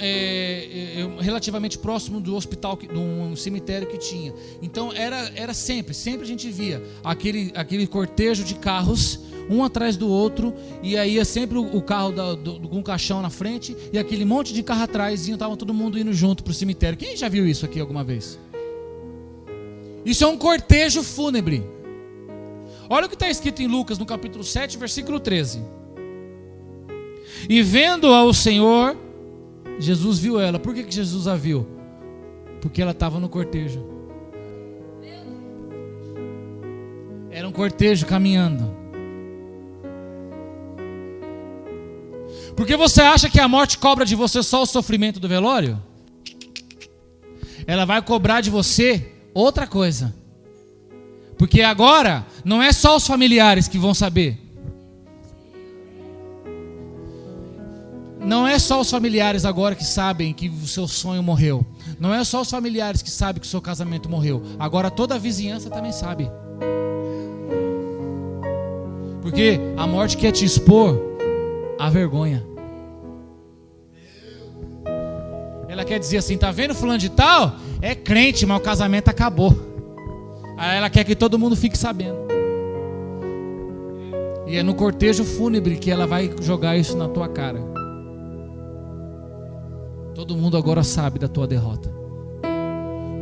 relativamente próximo do hospital, de um cemitério que tinha. Então, era sempre a gente via aquele cortejo de carros, um atrás do outro, e aí ia sempre o carro com um caixão na frente, e aquele monte de carro atrás, e estava todo mundo indo junto para o cemitério. Quem já viu isso aqui alguma vez? Isso é um cortejo fúnebre. Olha o que está escrito em Lucas, no capítulo 7, versículo 13. E vendo-a o Senhor, Jesus viu ela. Por que Jesus a viu? Porque ela estava no cortejo. Era um cortejo caminhando. Porque você acha que a morte cobra de você só o sofrimento do velório? Ela vai cobrar de você outra coisa. Porque agora não é só os familiares que vão saber. Não é só os familiares agora que sabem que o seu sonho morreu. Não é só os familiares que sabem que o seu casamento morreu. Agora toda a vizinhança também sabe. Porque a morte quer te expor à vergonha. Ela quer dizer assim: tá vendo fulano de tal? É crente, mas o casamento acabou. Aí ela quer que todo mundo fique sabendo. E é no cortejo fúnebre que ela vai jogar isso na tua cara. Todo mundo agora sabe da tua derrota.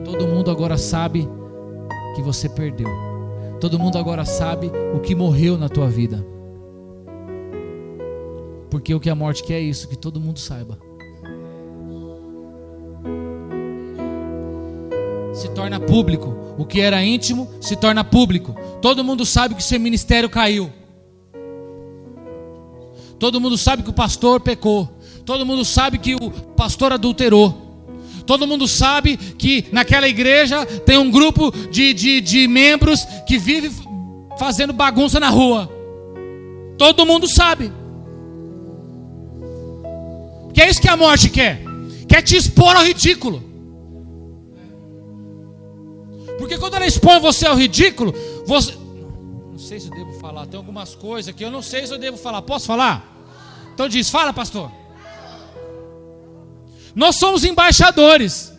Todo mundo agora sabe que você perdeu. Todo mundo agora sabe o que morreu na tua vida. Porque o que a morte quer é isso, que todo mundo saiba. Se torna público. O que era íntimo se torna público. Todo mundo sabe que seu ministério caiu. Todo mundo sabe que o pastor pecou. Todo mundo sabe que o pastor adulterou. Todo mundo sabe que naquela igreja tem um grupo de membros que vive fazendo bagunça na rua. Todo mundo sabe. Que é isso que a morte quer. Quer te expor ao ridículo. Porque quando ela expõe você ao ridículo, você... Não sei se eu devo falar, tem algumas coisas que eu não sei se eu devo falar. Posso falar? Então diz, fala, pastor. Nós somos embaixadores.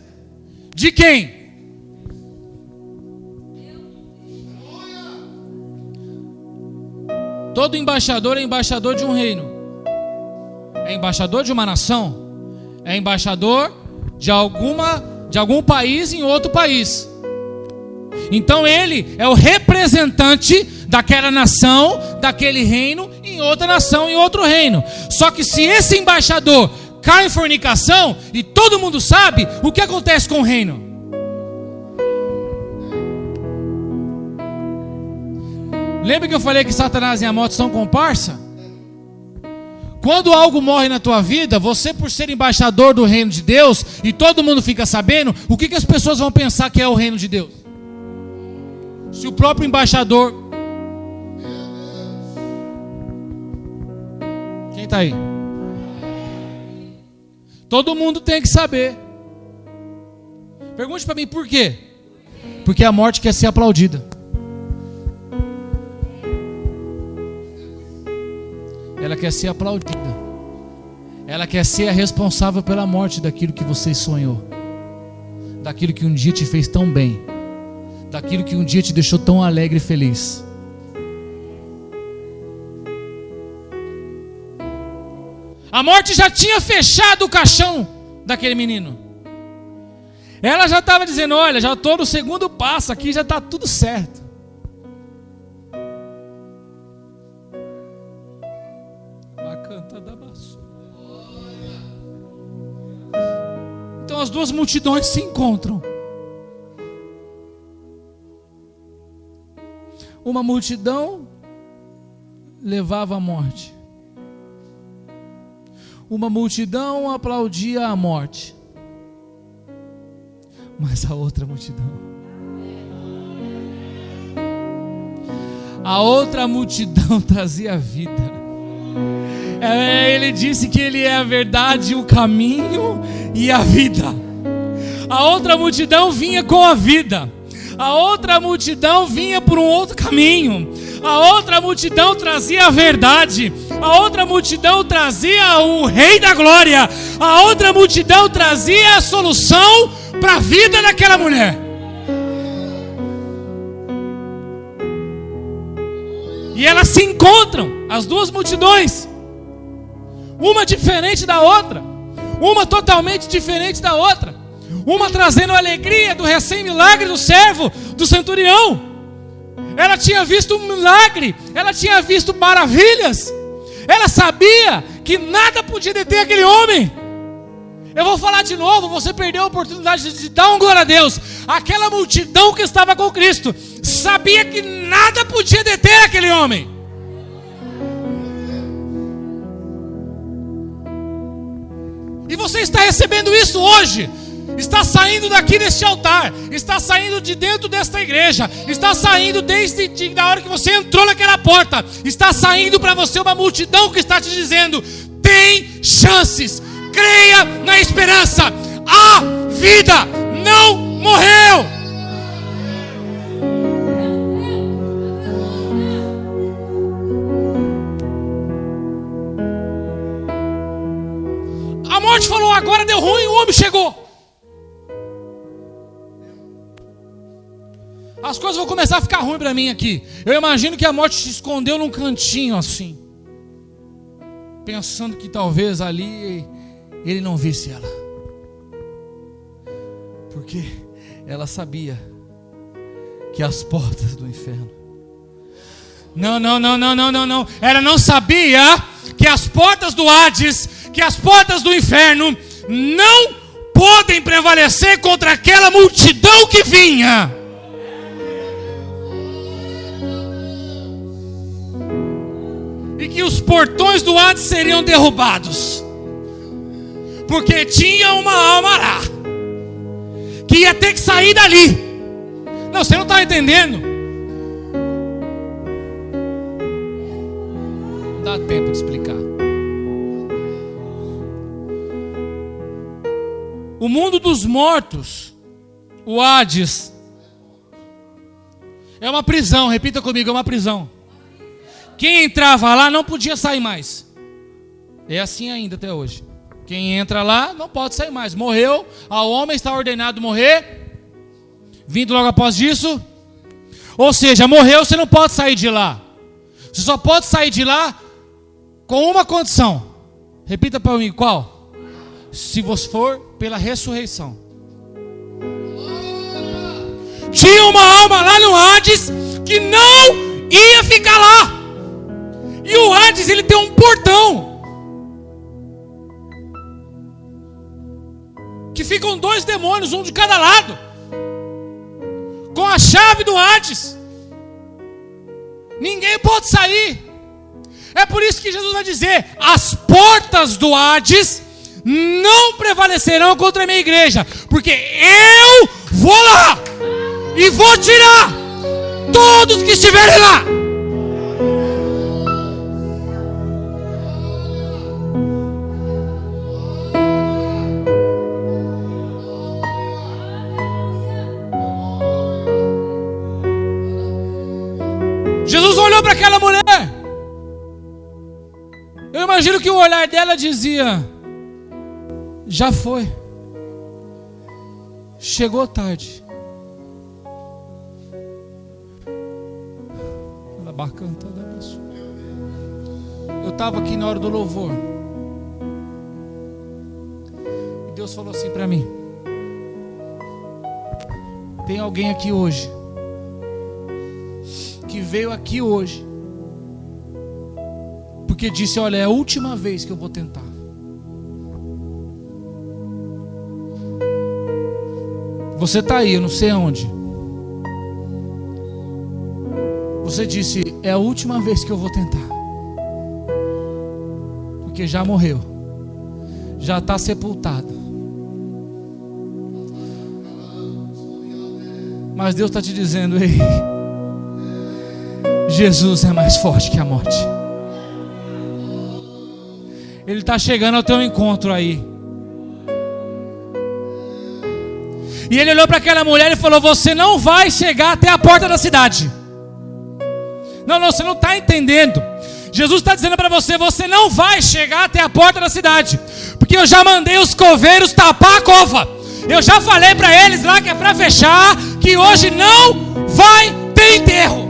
De quem? Todo embaixador é embaixador de um reino. É embaixador de uma nação. É embaixador de algum país em outro país. Então ele é o representante daquela nação, daquele reino, em outra nação, em outro reino. Só que se esse embaixador cai em fornicação, e todo mundo sabe, o que acontece com o reino? Lembra que eu falei que Satanás e a morte são comparsa? Quando algo morre na tua vida, você, por ser embaixador do reino de Deus, e todo mundo fica sabendo, o que as pessoas vão pensar que é o reino de Deus? Se o próprio embaixador... Quem está aí? Todo mundo tem que saber. Pergunte para mim por quê? Porque a morte quer ser aplaudida. Ela quer ser aplaudida. Ela quer ser a responsável pela morte daquilo que você sonhou, daquilo que um dia te fez tão bem, daquilo que um dia te deixou tão alegre e feliz. A morte já tinha fechado o caixão daquele menino. Ela já estava dizendo: olha, já estou no segundo passo aqui, já está tudo certo. Então as duas multidões se encontram. Uma multidão levava a morte. Uma multidão aplaudia a morte. Mas a outra multidão, a outra multidão trazia vida. Ele disse que ele é a verdade, o caminho e a vida. A outra multidão vinha com a vida. A outra multidão vinha por um outro caminho. A outra multidão trazia a verdade. A outra multidão trazia o Rei da Glória. A outra multidão trazia a solução para a vida daquela mulher. E elas se encontram, as duas multidões, uma diferente da outra, uma totalmente diferente da outra, uma trazendo a alegria do recém-milagre do servo, do centurião. Ela tinha visto um milagre, ela tinha visto maravilhas, ela sabia que nada podia deter aquele homem. Eu vou falar de novo, você perdeu a oportunidade de dar um glória a Deus. Aquela multidão que estava com Cristo sabia que nada podia deter aquele homem. E você está recebendo isso hoje. Está saindo daqui deste altar, está saindo de dentro desta igreja, está saindo desde a hora que você entrou naquela porta, está saindo para você uma multidão que está te dizendo: tem chances, creia na esperança, a vida não morreu. A morte falou: agora deu ruim, o homem chegou. As coisas vão começar a ficar ruim para mim aqui. Eu imagino que a morte se escondeu num cantinho assim, pensando que talvez ali ele não visse ela, porque ela sabia que as portas do inferno... Não. Ela não sabia que as portas do Hades, que as portas do inferno não podem prevalecer contra aquela multidão que vinha. E que os portões do Hades seriam derrubados, porque tinha uma alma lá que ia ter que sair dali. Não, você não está entendendo. Não dá tempo de explicar. O mundo dos mortos, o Hades, é uma prisão. Repita comigo: é uma prisão. Quem entrava lá não podia sair mais. É assim ainda até hoje. Quem entra lá não pode sair mais. Morreu, ao homem está ordenado morrer, vindo logo após isso. Ou seja, morreu, você não pode sair de lá. Você só pode sair de lá com uma condição. Repita para mim: qual? Se você for pela ressurreição. Tinha uma alma lá no Hades que não ia ficar lá. E o Hades, ele tem um portão que ficam 2 demônios, um de cada lado, com a chave do Hades. Ninguém pode sair. É por isso que Jesus vai dizer: as portas do Hades não prevalecerão contra a minha igreja, porque eu vou lá e vou tirar todos que estiverem lá. Jesus olhou para aquela mulher. Eu imagino que o olhar dela dizia: já foi, chegou tarde. Eu estava aqui na hora do louvor e Deus falou assim para mim: tem alguém aqui hoje que veio aqui hoje porque disse: olha, é a última vez que eu vou tentar. Você está aí, eu não sei aonde. Você disse: é a última vez que eu vou tentar, porque já morreu, já está sepultado. Mas Deus está te dizendo: ei, Jesus é mais forte que a morte. Ele está chegando ao teu encontro aí. E ele olhou para aquela mulher e falou: você não vai chegar até a porta da cidade. Não, você não está entendendo. Jesus está dizendo para você: você não vai chegar até a porta da cidade, porque eu já mandei os coveiros tapar a cova. Eu já falei para eles lá que é para fechar, que hoje não vai ter enterro.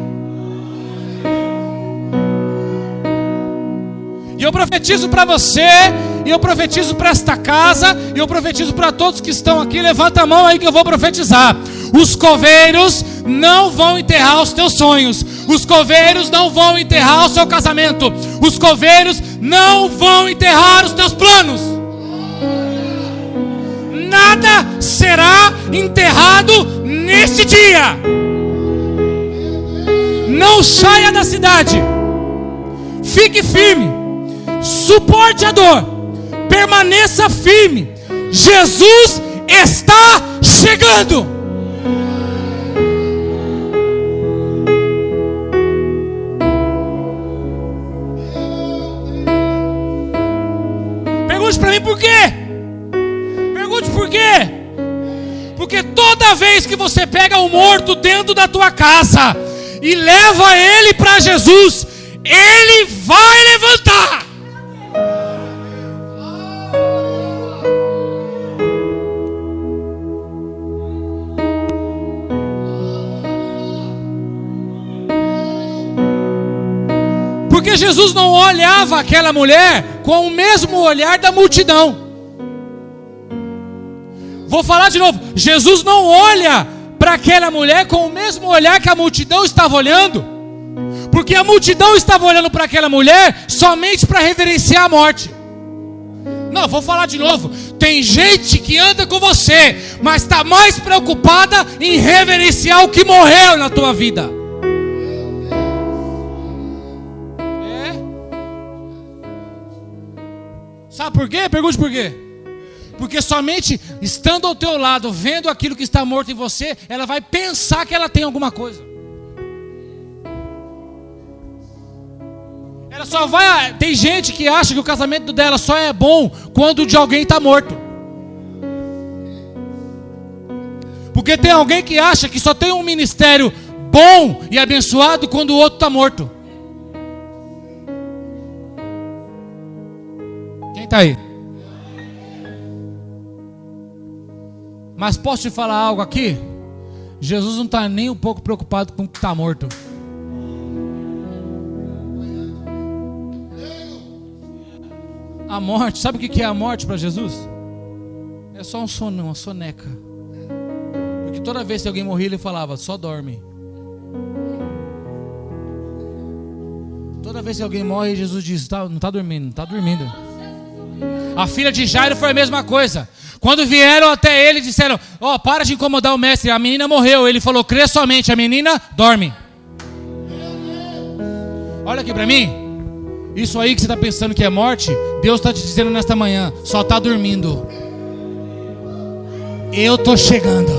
E eu profetizo para você, e eu profetizo para esta casa, e eu profetizo para todos que estão aqui. Levanta a mão aí que eu vou profetizar. Os coveiros não vão enterrar os teus sonhos. Os coveiros não vão enterrar o seu casamento. Os coveiros não vão enterrar os teus planos. Nada será enterrado neste dia. Não saia da cidade. Fique firme. Suporte a dor. Permaneça firme. Jesus está chegando. Pergunte para mim por quê? Pergunte por quê? Porque toda vez que você pega um morto dentro da tua casa e leva ele para Jesus, ele vai levantar. Porque Jesus não olhava aquela mulher com o mesmo olhar da multidão. Vou falar de novo. Jesus não olha para aquela mulher com o mesmo olhar que a multidão estava olhando. Porque a multidão estava olhando para aquela mulher somente para reverenciar a morte. Não, vou falar de novo. Tem gente que anda com você, mas está mais preocupada em reverenciar o que morreu na tua vida. Sabe por quê? Pergunte por quê. Porque somente estando ao teu lado, vendo aquilo que está morto em você, ela vai pensar que ela tem alguma coisa. Ela só vai... Tem gente que acha que o casamento dela só é bom quando o de alguém está morto. Porque tem alguém que acha que só tem um ministério bom e abençoado quando o outro está morto. Quem está aí? Mas posso te falar algo aqui? Jesus não está nem um pouco preocupado com o que está morto. A morte, sabe o que é a morte para Jesus? É só um sono, uma soneca. Porque toda vez que alguém morria, ele falava: só dorme. Toda vez que alguém morre, Jesus diz: não está dormindo, não está dormindo. A filha de Jairo foi a mesma coisa. Quando vieram até ele, disseram: para de incomodar o mestre, a menina morreu. Ele falou: crê somente, a menina dorme. Olha aqui para mim. Isso aí que você está pensando que é morte, Deus está te dizendo nesta manhã, só está dormindo. Eu estou chegando.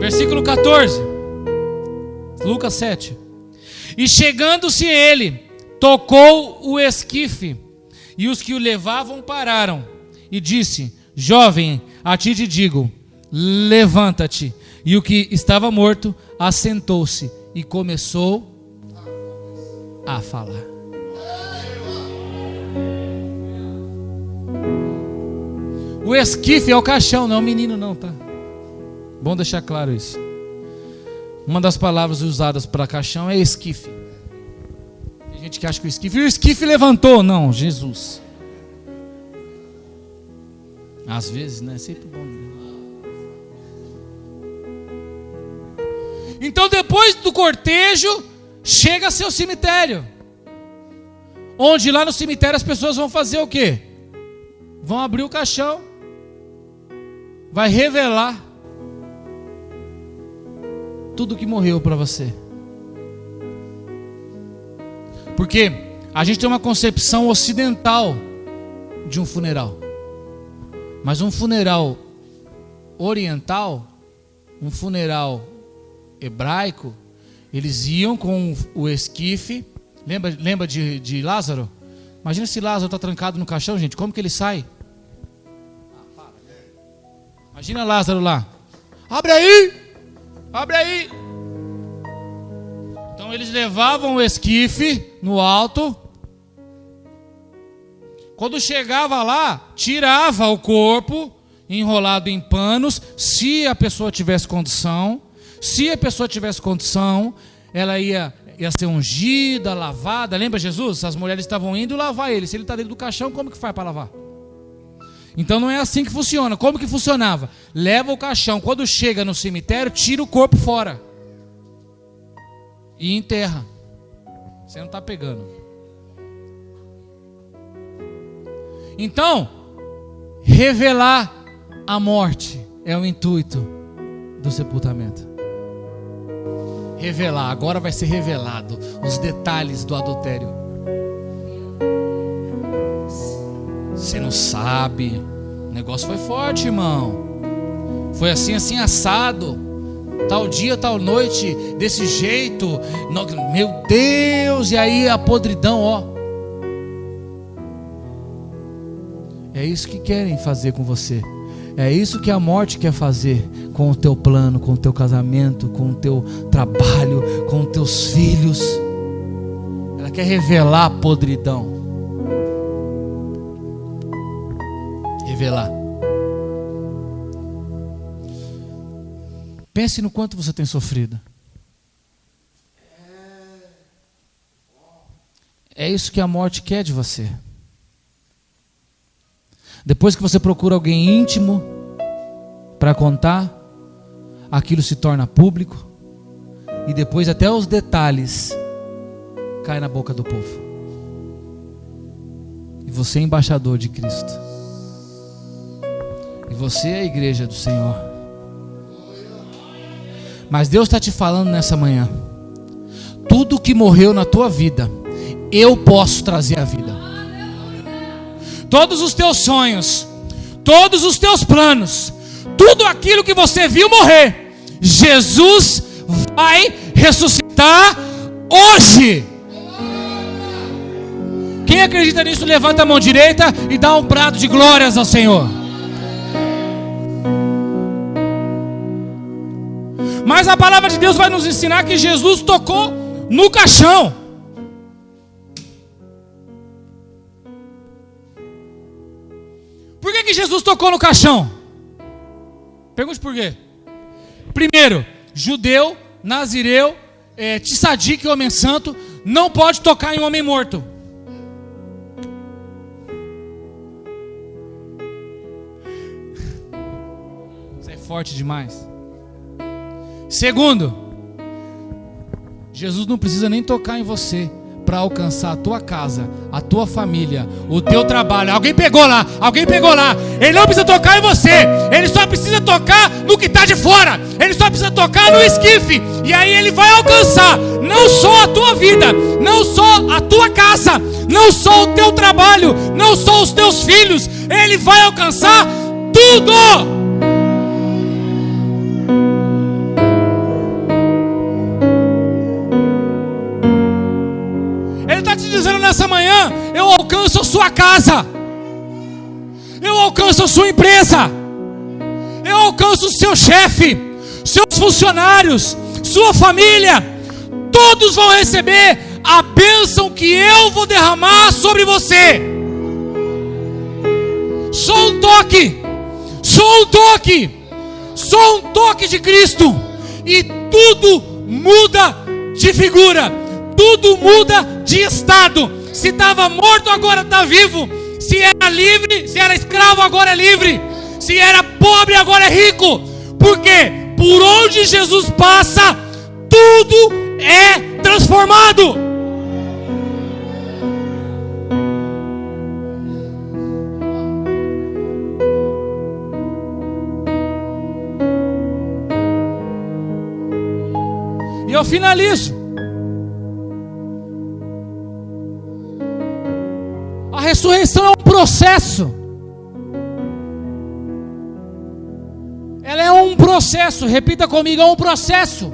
Versículo 14, Lucas 7. E chegando-se ele, tocou o esquife, e os que o levavam pararam, e disse: jovem, a ti te digo, levanta-te. E o que estava morto assentou-se e começou a falar. O esquife é o caixão, não é o menino não, tá? Bom deixar claro isso. Uma das palavras usadas para caixão é esquife. Tem gente que acha que o esquife levantou. Não, Jesus. Às vezes, né? Sempre bom. Então, depois do cortejo, chega-se ao cemitério. Onde lá no cemitério as pessoas vão fazer o quê? Vão abrir o caixão. Vai revelar tudo que morreu para você. Porque a gente tem uma concepção ocidental de um funeral. Mas um funeral oriental, um funeral hebraico, eles iam com o esquife. Lembra de Lázaro? Imagina se Lázaro está trancado no caixão, gente. Como que ele sai? Imagina Lázaro lá. Abre aí! Abre aí! Então eles levavam o esquife no alto. Quando chegava lá, tirava o corpo enrolado em panos, se a pessoa tivesse condição. Se a pessoa tivesse condição, ela ia ser ungida, lavada. Lembra Jesus? As mulheres estavam indo lavar ele. Se ele está dentro do caixão, como que faz para lavar? Então não é assim que funciona. Como que funcionava? Leva o caixão, quando chega no cemitério, tira o corpo fora e enterra. Você não está pegando. Então, revelar a morte é o intuito do sepultamento. Revelar, agora vai ser revelado os detalhes do adultério. Você não sabe. O negócio foi forte, irmão. Foi assim assado. Tal dia, tal noite, desse jeito. Meu Deus, e aí a podridão, ó. É isso que querem fazer com você. É isso que a morte quer fazer com o teu plano, com o teu casamento, com o teu trabalho, com os teus filhos. Ela quer revelar a podridão. Revelar. Pense no quanto você tem sofrido. É isso que a morte quer de você. Depois que você procura alguém íntimo para contar, aquilo se torna público e depois até os detalhes caem na boca do povo. E você é embaixador de Cristo. E você é a igreja do Senhor. Mas Deus está te falando nessa manhã: tudo que morreu na tua vida, eu posso trazer à vida. Todos os teus sonhos, todos os teus planos, tudo aquilo que você viu morrer, Jesus vai ressuscitar hoje. Quem acredita nisso, levanta a mão direita e dá um brado de glórias ao Senhor. Mas a palavra de Deus vai nos ensinar que Jesus tocou no caixão. Por que Jesus tocou no caixão? Pergunte por quê. Primeiro, judeu, nazireu, tzadik, homem santo, não pode tocar em um homem morto. Isso é forte demais. Segundo, Jesus não precisa nem tocar em você para alcançar a tua casa, a tua família, o teu trabalho. Alguém pegou lá. Ele não precisa tocar em você, ele só precisa tocar no que está de fora, ele só precisa tocar no esquife, e aí ele vai alcançar não só a tua vida, não só a tua casa, não só o teu trabalho, não só os teus filhos, ele vai alcançar tudo. Dizendo nessa manhã: eu alcanço a sua casa, eu alcanço a sua empresa, eu alcanço o seu chefe, seus funcionários, sua família. Todos vão receber a bênção que eu vou derramar sobre você. Só um toque de Cristo, e tudo muda de figura, tudo muda de estado. Se estava morto, agora está vivo. Se era livre, se era escravo, agora é livre. Se era pobre, agora é rico. Porque por onde Jesus passa, tudo é transformado. E eu finalizo. A ressurreição é um processo. Ela é um processo. Repita comigo, é um processo.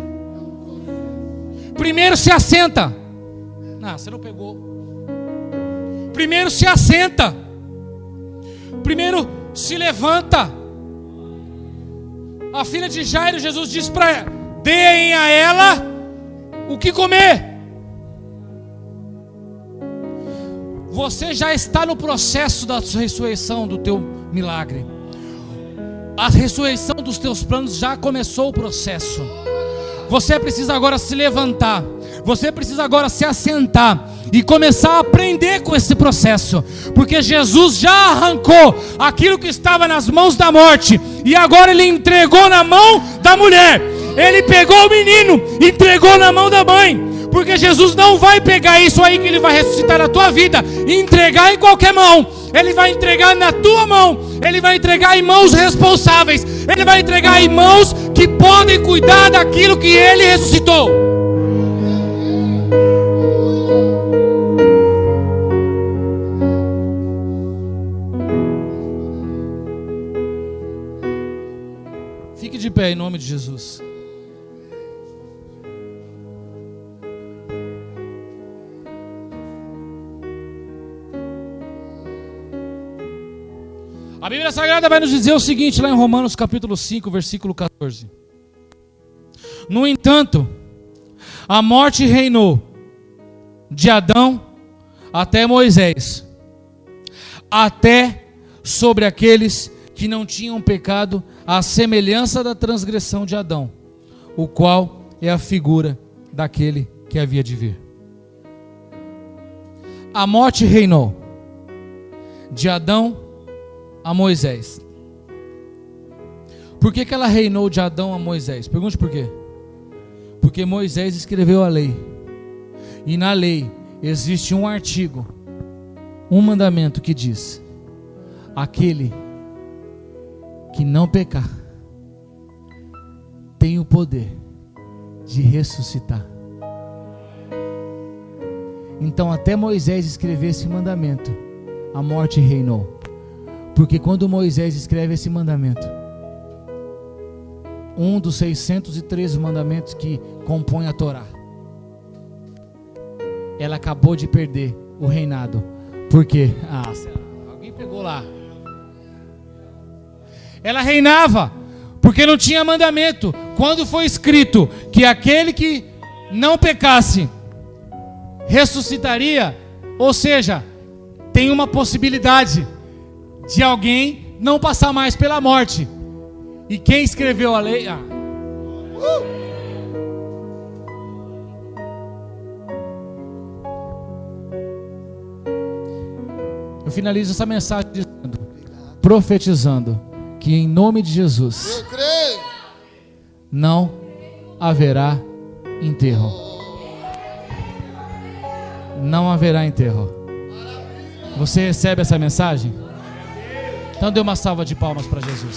Primeiro se assenta. Não, você não pegou. Primeiro se assenta. Primeiro se levanta. A filha de Jairo, Jesus disse para ela: deem a ela o que comer. Você já está no processo da ressurreição do teu milagre. A ressurreição dos teus planos já começou o processo. Você precisa agora se levantar. Você precisa agora se assentar e começar a aprender com esse processo. Porque Jesus já arrancou aquilo que estava nas mãos da morte, e agora Ele entregou na mão da mulher. Ele pegou o menino, entregou na mão da mãe. Porque Jesus não vai pegar isso aí que Ele vai ressuscitar na tua vida e entregar em qualquer mão. Ele vai entregar na tua mão. Ele vai entregar em mãos responsáveis. Ele vai entregar em mãos que podem cuidar daquilo que Ele ressuscitou. Fique de pé em nome de Jesus. A Bíblia Sagrada vai nos dizer o seguinte, lá em Romanos capítulo 5, versículo 14. No entanto, a morte reinou de Adão até Moisés, até sobre aqueles que não tinham pecado, à semelhança da transgressão de Adão, o qual é a figura daquele que havia de vir. A morte reinou de Adão a Moisés. Por que ela reinou de Adão a Moisés? Pergunte por quê. Porque Moisés escreveu a lei, e na lei existe um artigo, um mandamento que diz: aquele que não pecar tem o poder de ressuscitar. Então até Moisés escrever esse mandamento, a morte reinou. Porque quando Moisés escreve esse mandamento, um dos 613 mandamentos que compõem a Torá, ela acabou de perder o reinado. Por quê? Alguém pegou lá. Ela reinava porque não tinha mandamento. Quando foi escrito que aquele que não pecasse ressuscitaria, ou seja, tem uma possibilidade de alguém não passar mais pela morte. E quem escreveu a lei? Eu finalizo essa mensagem dizendo, profetizando, que em nome de Jesus não haverá enterro. não haverá enterro. Você recebe essa mensagem? Então dê uma salva de palmas para Jesus.